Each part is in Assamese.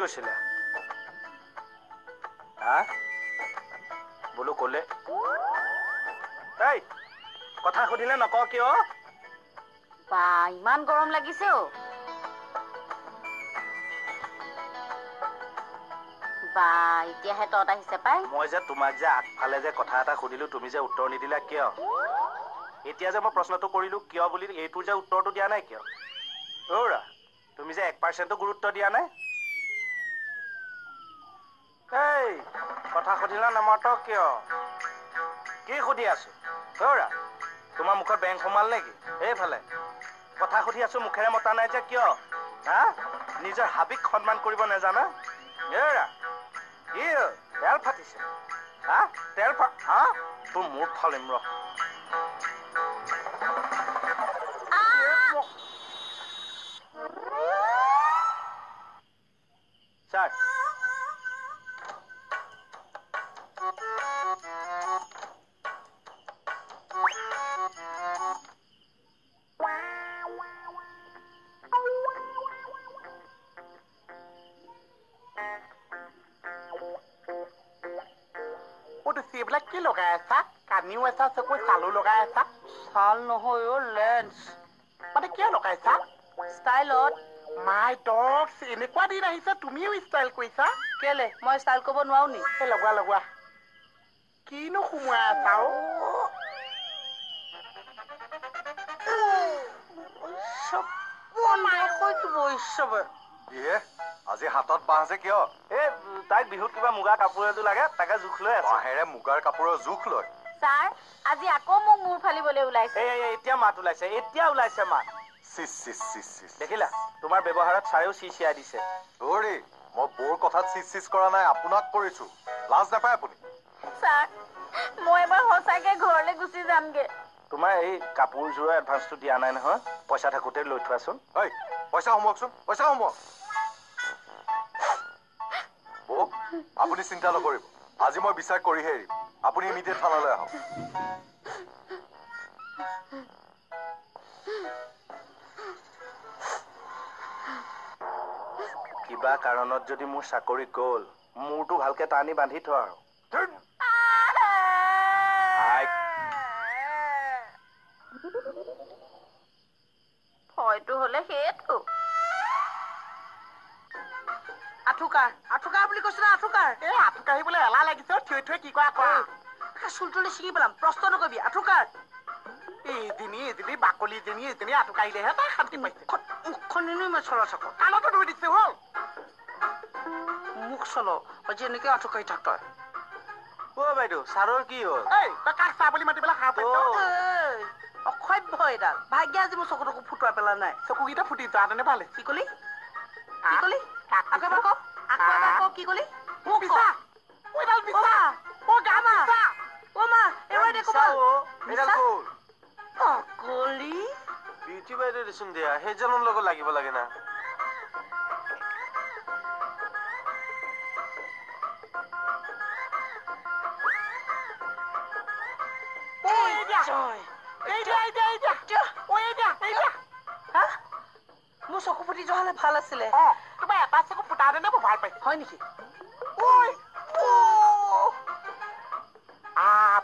কৈছিলে হা বোলো ক'লে এই কথা সুধিলে নকওঁ কিয় বা ইমান গৰম লাগিছে অ বা এতিয়াহে তত আহিছে পাই মই যে তোমাক যে আগফালে যে কথা এটা সুধিলো তুমি যে উত্তৰ নিদিলা কিয় এতিয়া যে মই প্ৰশ্নটো কৰিলো কিয় বুলি এইটোৰ যে উত্তৰটো দিয়া নাই কিয় অৰা তুমি যে 1% গুৰুত্ব দিয়া নাই এই কথা সুধিলা নামাত কিয় কি সুধি আছো অৰা তোমাৰ মুখত বেংক সোমাল নেকি এইফালে কথা সুধি আছো মুখেৰে মতা নাই যে কিয় হা নিজৰ হাবিক সন্মান কৰিব নাজানা এৰা কি তেল ফাটিছে হা তেল হা তোৰ মুখ ফালিম ৰ ছাৰ এইবিলাক কি লগাই আছা কানিও আছা চকু চালো লগাই আছা চাল নহয় অ লেন্স মানে কিয় লগাইছা ষ্টাইলত মাই ডগছ এনেকুৱা দিন আহিছে তুমিও ষ্টাইল কৰিছা কেলে মই ষ্টাইল কৰিব নোৱাৰো নি লগোৱা লগোৱা কিনো সোমোৱাই আছা আজি হাতত বাঁহ যে কিয় এই তাইক বিহুত কিবা মুগা কাপোৰ এযোৰ লাগে তাকে জোখ লৈ আছে বাঁহেৰে মুগাৰ কাপোৰৰ জোখ লয় ছাৰ আজি আকৌ মোক মূৰ ফালিবলৈ ওলাইছে এই এতিয়া মাত ওলাইছে এতিয়া ওলাইছে মাত চিচ চিচ চিচ চিচ দেখিলা তোমাৰ ব্যৱহাৰত চাৰেও চিচিয়াই দিছে ধৰি মই বৰ কথাত চিচ চিচ কৰা নাই আপোনাক কৰিছো লাজ নাপায় আপুনি ছাৰ মই এবাৰ সঁচাকে ঘৰলৈ গুচি যামগে তোমাৰ এই কাপোৰযোৰৰ এডভান্সটো দিয়া নাই নহয় পইচা থাকোতে লৈ থোৱাচোন এই পইচা সোমোৱাকচোন পইচা সোমোৱা আপুনি চিন্তা নকৰিব আজি মই বিচাৰ কৰিহে এৰিম আপুনি ইমিডিয়েট থানালৈ আহক কিবা কাৰণত যদি মোৰ চাকৰি গ'ল মূৰটো ভালকে টানি বান্ধি থোৱা আৰু হয়তো হলে সেইটো আঠুকাৰ বুলি কৈছো না আঠুকাৰ এই আঠুকাৰ আহিবলৈ এলাহ লাগিছে থৈ থৈ কি কৰা কৰা চুলটোলে ছিগি পেলাম প্ৰশ্ন নকৰিবি আঠুকাৰ এইজনী বাকলিজনী আঠুকাৰিলেহে তাই শান্তি পাইছে মুখখন মই চলা চাকো কাণতো ধুই দিছে হ'ল মুখ চল আজি এনেকে আঠুকাৰি থাক তই বাইদেউ ছাৰৰ কি হ'ল এই তই কাক চাহ বুলি মাতি পেলাই সাৰ পাইছ অসভ্য এডাল ভাগ্য আজি মোৰ চকুটকু ফুটুৱাই পেলা নাই চকুকেইটা ফুটি যোৱা তেনে ভালে কি কলি আকৌ এবাৰ কওক কি কলি বিউটি বাইদেউ দেচোন দিয়া সেইজনৰ লগত লাগিব লাগে না মোৰ চকু ফুটি যোৱা হলে ভাল আছিলে তোমাৰ এটা চকু ফুটা হেতেনে মই ভাল পাইছো হয় নেকি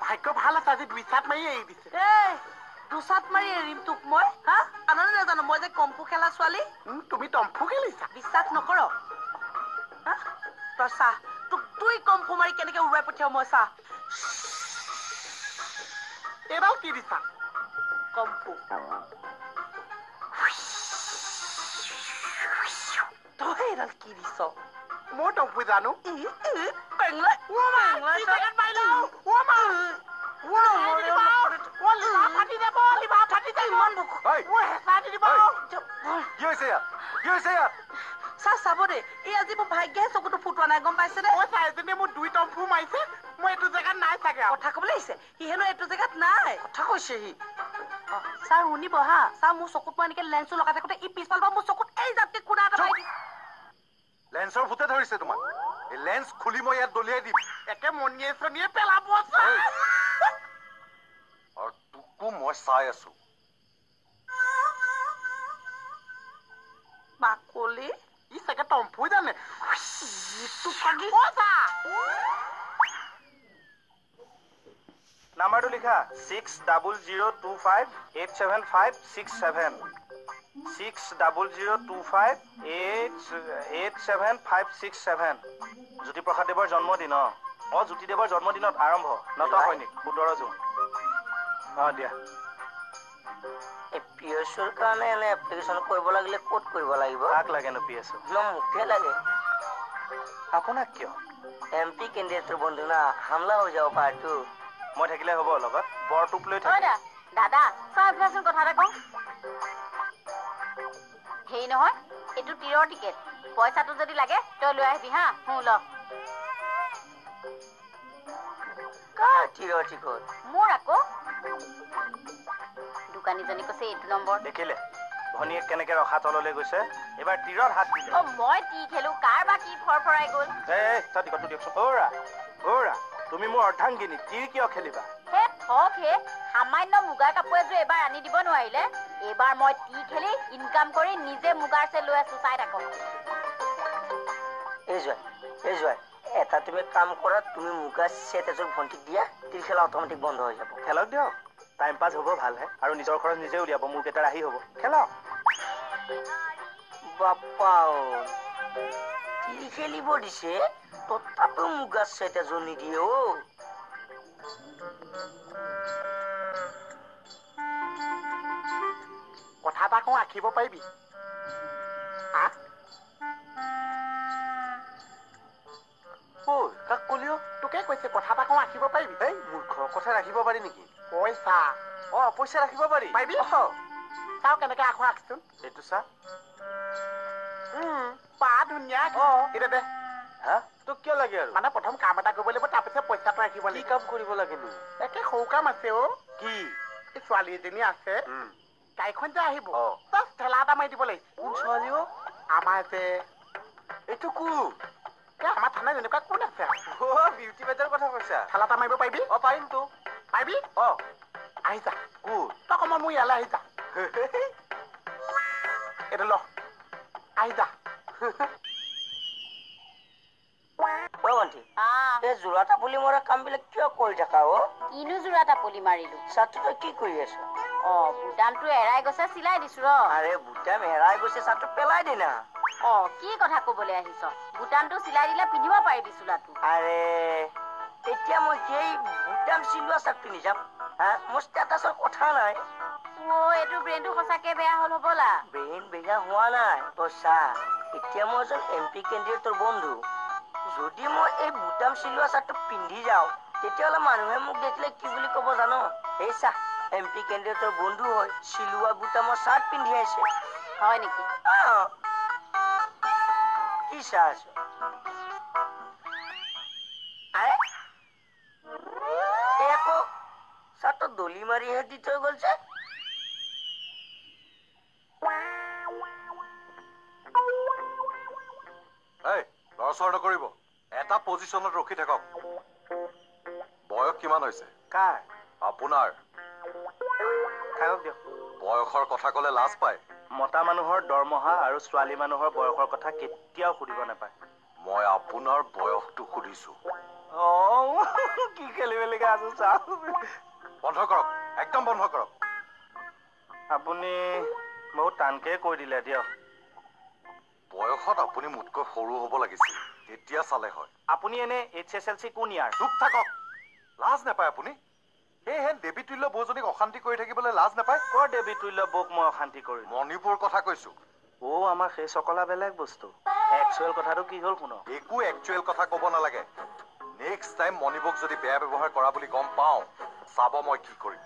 ভাগ্য ভাল আছে আজি 2 চাট মাৰি এৰি দিছে দুচাত মাৰি এৰিম তোক মই হা আনন্দ নাজানো মই যে কম্পু খেলা ছোৱালী তুমি টম্ফু খেলিছা বিশ্বাস নকৰ তই চাহ তোক তুই কম্পু মাৰি কেনেকে উৰুৱাই পঠিয়াও মই চাহ এইডাল কি দিছা কম্পু তই এইডাল কি দিছ মই টম্ফু জানো চাব দে এই আজি মোৰ ভাগ্যহে চকুটো ফুটোৱা নাই গম পাইছে নে মোৰ 2 টম্ফু মাৰিছে মই এইটো জেগাত নাই চাগে কথা কবলৈ আহিছে সি হেনো এইটো জেগাত নাই কথা কৈছে সি ছাৰ শুনিব হা ছাৰ মোৰ চকুত মই এনেকে লেন্সটো লগাই থাকোতে ই পিছফালৰ পৰা মোৰ চকুত এই জাতকে কুনা এটা মাৰি লেন্সৰ ভূতে ধৰিছে তোমাক এই লেন্স খুলি মই ইয়াত দলিয়াই দিম একে মনিয়ে চনিয়ে পেলাব আৰু তোকো মই চাই আছো বাকলি ই চাগে টম্ফু জানে নাম্বাৰটো লিখা 6002587567 6002587567 জ্যোতিপ্ৰসাদ দেৱৰ জন্মদিন জ্যোতিদেৱৰ জন্মদিনত আৰম্ভ নত সৈনিক 17 জুন দিয়া পিএছৰ কাৰণে এনে এপ্লিকেশ্যন কৰিব লাগিলে ক'ত কৰিব লাগিব কাক লাগেনো পিএছ মোকে লাগে আপোনাক কিয় এমপি কেণ্ডিডেটৰ বন্ধু না হামলা হৈ যাব পাৰেতো মই থাকিলে হ'ব লগত বৰটোপ লৈ থাকিম দাদা চাই আছোন কথা এটা কওঁ হেৰি নহয় এইটো টিৰৰ টিকেট পইচাটো যদি লাগে তই লৈ আহিবি হা ল কাৰ টিৰৰ টিকট মোৰ আকৌ দোকানীজনী কৈছে এইটো নম্বৰ দেখিলে ভনীয়েক কেনেকে ৰখা তললৈ গৈছে এবাৰ টিৰত হাত দিলে মই টি খেলো কাৰ বা কি ফৰফৰাই গ'ল তই টিকটটো দিয়কচোন ঔৰা তুমি মোৰ অৰ্ধাংগিনী টিৰ কিয় খেলিবা সামান্য মুগাৰ কাপোৰ এযোৰ এবাৰ আনি দিব নোৱাৰিলে এইবাৰ মই টি খেলি ইনকাম কৰি নিজে মুগাৰ চেট লৈ আছো চাই থাকক এই যোৱা এটা তুমি কাম কৰা তুমি মুগাৰ চেট এযোৰ ভণ্টিক দিয়া টিৰ খেলা অট'মেটিক বন্ধ হৈ যাব খেলক দিয়ক টাইম পাছ হ'ব ভালহে আৰু নিজৰ খৰচ নিজে উলিয়াব মোৰ কেইটা ৰাহি হ'ব খেলক বাপ্পা টিৰ খেলিব দিছে তথাপিও মুগাৰ চেট এযোৰ নিদিয়ে কথা এটা কওঁ আঁকিব পাৰিবি কাক কলিও তোকে কৈছে কথা এটা কওঁ আঁকিব পাৰিবি এই মূৰ্খ কথা ৰাখিব পাৰি নেকি পইচা পইচা ৰাখিব পাৰি পাৰিবি চাও কেনেকে আখৰ আঁকিছোন এইটো চা পা ধুনীয়া এতিয়া দে তোক কিয় লাগে আৰু মানে প্ৰথম কাম এটা কৰিব লাগিব তাৰপিছত পইচাটো ৰাখিব কি কাম কৰিব লাগেনো একে সৰু কাম আছে কি ছোৱালী এজনী আছে গাড়ীখন যে আহিব অ'। জাষ্ট ঠেলা এটা মাৰি দিব লাগিছে কোন ছোৱালী আমাৰ যে এইটো কোন আমাৰ থানাত এনেকুৱা কোন আছে বিউটি পেজৰ কথা কৈছা ঠেলা এটা মাৰিব পাৰিবি পাৰিমতো পাৰিবি আহি যা কোন তই কমত মোৰ ইয়ালৈ আহি যা এইটো ল আহি যা ভণ্টি এই যোৰা টাপুলি মৰা কাম বিলাক কিয় কৰি থাকা কিনো যোৰা টাপুলি মাৰিলো ছাত্ৰ তই কি কৰি আছ বুটামটো এৰাই গৈছে চিলাই দিছো আৰে বুটাম হেৰাই গৈছে ছাত্ৰ পেলাই দে না কি কথা কবলৈ আহিছ বুটামটো চিলাই দিলে পিন্ধিব পাৰিবি চোলাটো আৰে এতিয়া মই সেই বুটাম চিলোৱা চাৰ্ট পিন্ধি যাম মোৰ ষ্টেটাছৰ কথা নাই এইটো ব্ৰেইনটো সঁচাকে বেয়া হ'ল হ'বলা ব্ৰেইন বেয়া হোৱা নাই তই চা এতিয়া মই এজন এমপি কেণ্ডিডেটৰ বন্ধু যদি মই এই বুটাম চিলোৱা চাৰ্টটো পিন্ধি যাওঁ তেতিয়াহ'লে মানুহে মোক দেখিলে কি বুলি ক'ব জানো এই চা এমপি কেণ্ডিডেটৰ বন্ধু হয় চিলোৱা বুটামৰ চাৰ্ট পিন্ধি আহিছে হয় নেকি কি চাহ আছো আকৌ চাৰ্টত দলি মাৰিহে দি থৈ গ'ল যে লৰচৰ নকৰিব এটা পজিশ্যনত ৰখি থাকক বয়স কিমান হৈছে কাৰ আপোনাৰ খাওক দিয়ক বয়সৰ কথা ক'লে লাজ পায় মতা মানুহৰ দৰমহা আৰু ছোৱালী মানুহৰ বয়সৰ কথা কেতিয়াও সুধিব নাপায় মই আপোনাৰ বয়সটো সুধিছো কি খেলি মেলিকে আছো চাওক বন্ধ কৰক একদম বন্ধ কৰক আপুনি বহুত টানকে কৈ দিলে দিয়ক বয়সত আপুনি মোতকৈ সৰু হ'ব লাগিছিল তেতিয়া চালে হয় আপুনি এনে HSLC কোন ইয়াৰ চুপ থাকক লাজ নাপায় আপুনি সেয়েহে দেৱী তুল্য বৌজনীক অশান্তি কৰি থাকিবলৈ লাজ নাপায় কৰ দেৱী তুল্য বৌক মই অশান্তি কৰিম মণিপুৰ কথা কৈছো আমাৰ সেই চকলা বেলেগ বস্তু একচুৱেল কথাটো কি হ'ল শুনক একো একচুৱেল কথা ক'ব নালাগে নেক্সট টাইম মণিবক যদি বেয়া ব্যৱহাৰ কৰা বুলি গম পাওঁ চাব মই কি কৰিম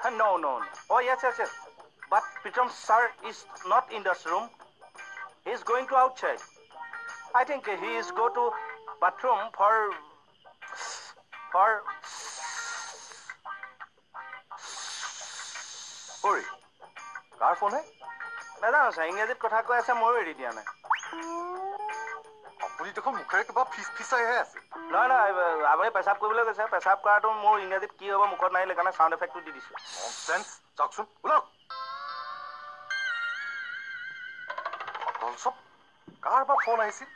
Hello. No. Yes. But Pritam sir is not in this room. He is going to outside. I think he is go to bathroom for. Sorry. Car phone হে নাজানো ছাৰ ইংৰাজীত কথা কৈ আছে ময়ো এৰি দিয়া নাই আপুনি দেখোন মুখেৰে কিবা ফিচাইহে আছে। নহয় নহয় আপুনি পেচাব কৰিবলৈ গৈছে। পেচাব কৰাটো মোৰ ইংৰাজীত কি হ'ব মুখত নাহিলে কাৰণে চাউণ্ড এফেক্টটো দি দিছোঁ। ননচেন্স। যাওকচোন ওলাওক। অকল চব কাৰ বা ফোন আহিছিল?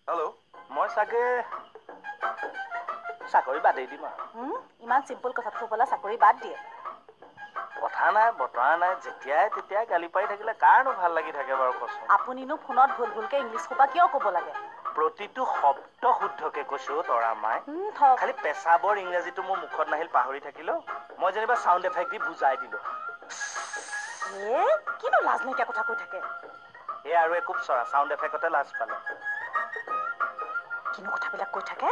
হেল্ল', মই চাগে চাকৰি বাদেই দিম আৰু। ইমান চিম্পল কথাটো ক'বলৈ চাকৰি বাদ দিয়ে? কথা নাই বতৰা নাই, যেতিয়াই তেতিয়াই গালি পাৰি থাকিলে কাৰনো ভাল লাগি থাকে বাৰু কচোন? আপুনিনো ফোনত ভুলকে ইংলিছ সোপা কিয় ক'ব লাগে? প্ৰতিটো শব্দ শুদ্ধকে কৈছো তৰা মাই। খালি পেচাবৰ ইংৰাজীটো মোৰ মুখত নাহিল পাহৰি থাকিলো। মই যেনিবা চাউণ্ড এফেক্ট দি বুজাই দিলো। কিনো লাজ নাইকিয়া কথা কৈ থাকে। এই আৰু একো চৰা চাউণ্ড এফেক্টতে লাজ পালে। কিনো কথাবিলাক কৈ থাকে?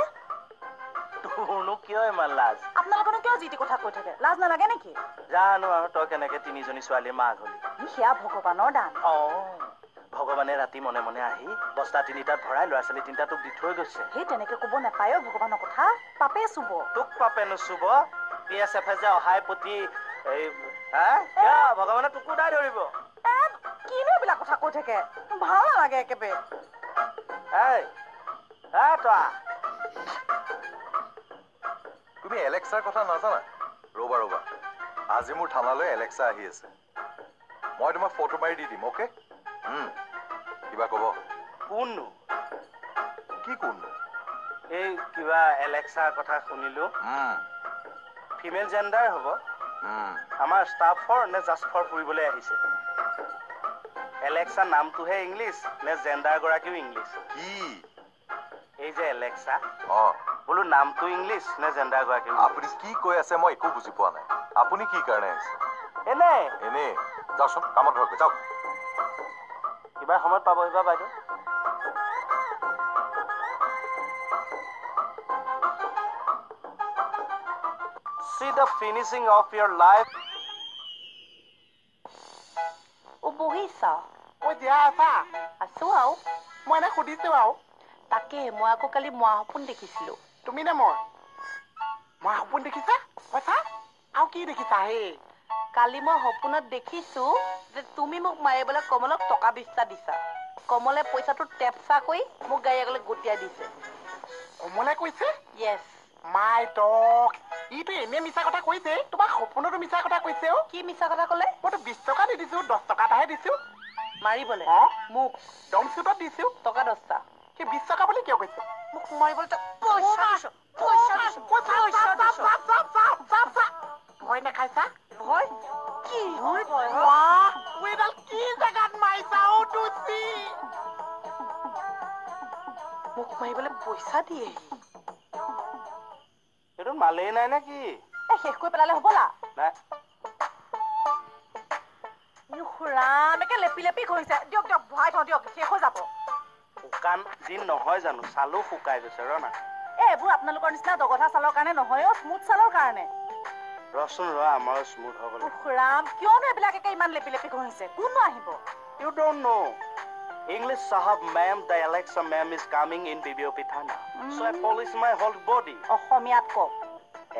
তোৰনো কিয় ইমান লাজ? আপোনালোকনো কিয় যি টি কথা কৈ থাকে? লাজ নালাগে নেকি? জানো আৰু তই কেনেকে তিনিজনী ছোৱালীৰ মাক হলি। সেয়া ভগৱানৰ দান। ভগৱানে ৰাতি মনে মনে আহি বস্তা 3টাত ভৰাই ল'ৰা ছোৱালী 3টা তোক দি থৈ গৈছে। সেই তেনেকে ক'ব নাপায় ভগৱানৰ কথা। পাপে চুব। তোক পাপে নুচুব। PSF যে অহাই প্ৰতি ভগৱানে তোকো দাই ধৰিব। কিনো এইবিলাক কথা কৈ থাকে? ভাল নালাগে একেবাৰে। তুমি এলেক্সাৰ কথা নাজানা? ৰ'বা ৰ'বা, আজি মোৰ থানালৈ এলেক্সা আহি আছে। মই তোমাক ফটো মাৰি দি দিম। অ'কে? কিবা ক'ব? কোননো? কি কোননো? এই কিবা এলেক্সাৰ কথা শুনিলো। ফিমেল জেণ্ডাৰ হ'ব। আমাৰ ষ্টাফৰ নে জাষ্ট ফৰ ফুৰিবলৈ আহিছে? এলেক্সা নামটোহে ইংলিছ নে জেণ্ডাৰ গৰাকীও ইংলিছ? কি? এই যে এলেক্সা বোলো নামটো ইংলিছ নে জেণ্ডাৰ গৰাকী? আপুনি কি কৈ আছে মই একো বুজি পোৱা নাই। আপুনি কি কাৰণে আহিছে? এনে যাওকচোন, কামত ধৰক, যাওক। কিবা সময়ত পাবহি বা বাইদেউ? See the finishing of your life. বহিছা? দিয়া আছা? আছো আৰু। মই এনে সুধিছো আৰু। তাকে মই আকৌ কালি মৰা সপোন দেখিছিলো। তুমি নে মই? মৰা সপোন দেখিছা? কৈছা? আৰু কি দেখিছা হে? কালি মই সপোনত দেখিছো যে তুমি মোক মাৰিবলৈ কমলক টকা 20টা দিছা। কমলে পইচাটো টেপচা কৰি মোক গাড়ী আগলৈ গতিয়াই দিছে। কমলে কৈছে? য়েছ। মাই টক, ইটো এনে মিছা কথা কৈছে। তোমাক সপোনতো মিছা কথা কৈছে। কি মিছা কথা ক'লে? মইতো 20 টকা নিদিছো, 10 টকা এটাহে দিছো। মাৰিবলে? মোক দম চুটত দিছো। টকা 10টা। সি 20 টকা বুলি কিয় কৈছে? মোক মাৰিবলৈ পইচা দিছো। ভয় নাখাইছা? ভয়? কি ভয়? এইডাল কি জেগাত মাৰিছা অ তুচি? মোক মাৰিবলৈ পইচা দিয়ে? সেইটো মালেই নাই নে কি? শেষ কৰি পেলালে হ'বলা? নাই। ৰাম, একে লেপি লেপি ঘঁহিছে। দিয়ক দিয়ক, ভৰাই থওঁ দিয়ক, শেষ হৈ যাব। শুকান দিন নহয় জানো? চালো শুকাই গৈছে। ৰ না, এইবোৰ আপোনালোকৰ নিচিনা দগধা ছালৰ কাৰণে নহয় অ, স্মুথ ছালৰ কাৰণে। ৰচোন ৰ, আমাৰো স্মুথ হ'ব লাগে। ৰাম, কিয়নো এইবিলাক একে ইমান লেপি লেপি ঘঁহিছে? কোননো আহিব? You don't know. English Sahab ma'am, the Alexa ma'am is coming in BBOP Thana. So I polish my whole body. অসমীয়াত কওক।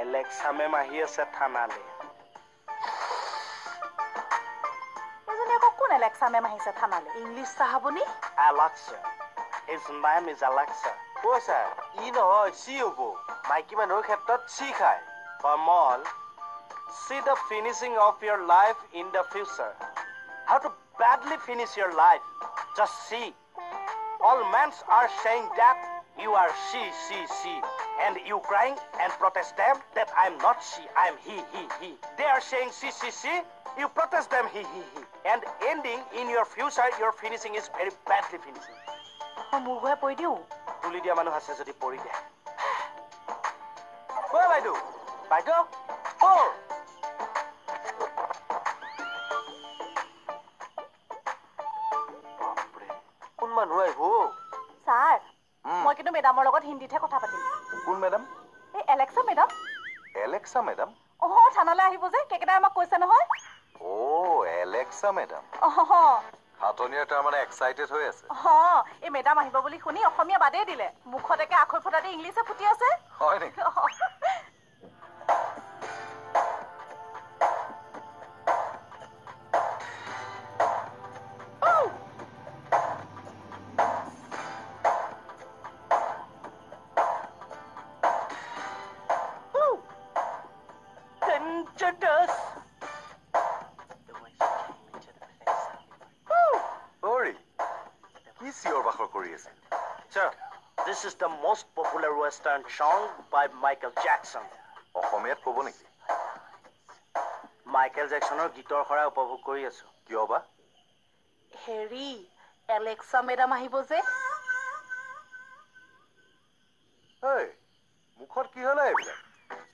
Alexa ma'am আহি আছে থানালে। এজনী আকৌ কোন এলেক্সা মেম আহিছে থানালে? English চাহাবনি? Alexa. His name is Alexa. কৈছা, ই নহয় চি হ'ব। মাইকী মানুহৰ ক্ষেত্ৰত চি খায়। Kamal, see the finishing of your life in the future. How to badly finish your life. Just see. All men are saying that you are she. And you crying and protest them that I'm not she, I'm he. They are saying she. You protest them he. And ending in your future, your finishing is very badly finishing. মোৰ ঘৰে পৰি দিওঁ। তুলি দিয়া মানুহ আছে যদি পৰি দে। অ' বাইদেউ, বাইদেউ, অ' কোন মানুহ আহিব? ছাৰ, মই কিন্তু মেডামৰ লগত হিন্দীতহে কথা পাতিম। কোন মেডাম? এই এলেক্সা মেডাম। Alexa madam? থানালৈ আহিব যে, কেকেটাই আমাক কৈছে নহয়। Alexa madam. হাতনীয়ে তাৰমানে এক্সাইটেড হৈ আছে। এই মেডাম আহিব বুলি শুনি অসমীয়া বাদেই দিলে। মুখত একে আখৈ ফটা দি ইংলিছে ফুটি আছে। হয় নেকি? চিঞৰ বাখৰ কৰি আছে। Sir, this is the most popular Western song by Michael Jackson. অসমীয়াত ক'ব নেকি? মাইকেল জেকসনৰ গীতৰ খৰা উপভোগ কৰি আছো। কিয় বা? হেৰি এলেক্সা মেডাম আহিব যে। এই মুখত কি হ'লে এইবিলাক?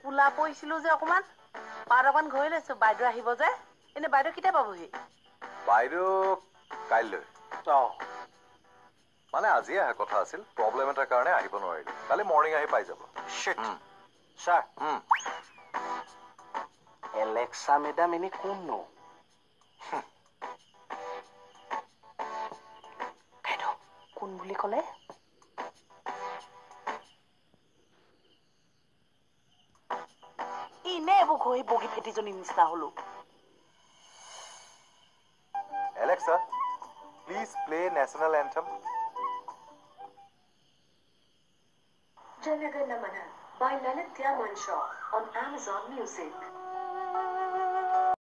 কোলা পৰিছিলো যে অকমান পাত অকমান ঘৰি লৈছো। বাইদেউ আহিব যে। এনে বাইদেউ কেতিয়া পাবহি? বাইদেউ কাইলৈ। Oh, মানে আজিয়ে অহা কথা আছিল, প্ৰব্লেম এটাৰ কাৰণে আহিব নোৱাৰিলো। কালি মৰ্ণিং আহি পাই যাব। shit. Sir, হুম, Alexa madam ini কোননো? বাইদেউ কোন বুলি ক'লে? ইনে এইবোৰ ঘঁহি বগী ফেটিজনীৰ নিচিনা হলো। Alexa, please play national anthem. Janaganamana by Lalitya Manshaw on Amazon Music.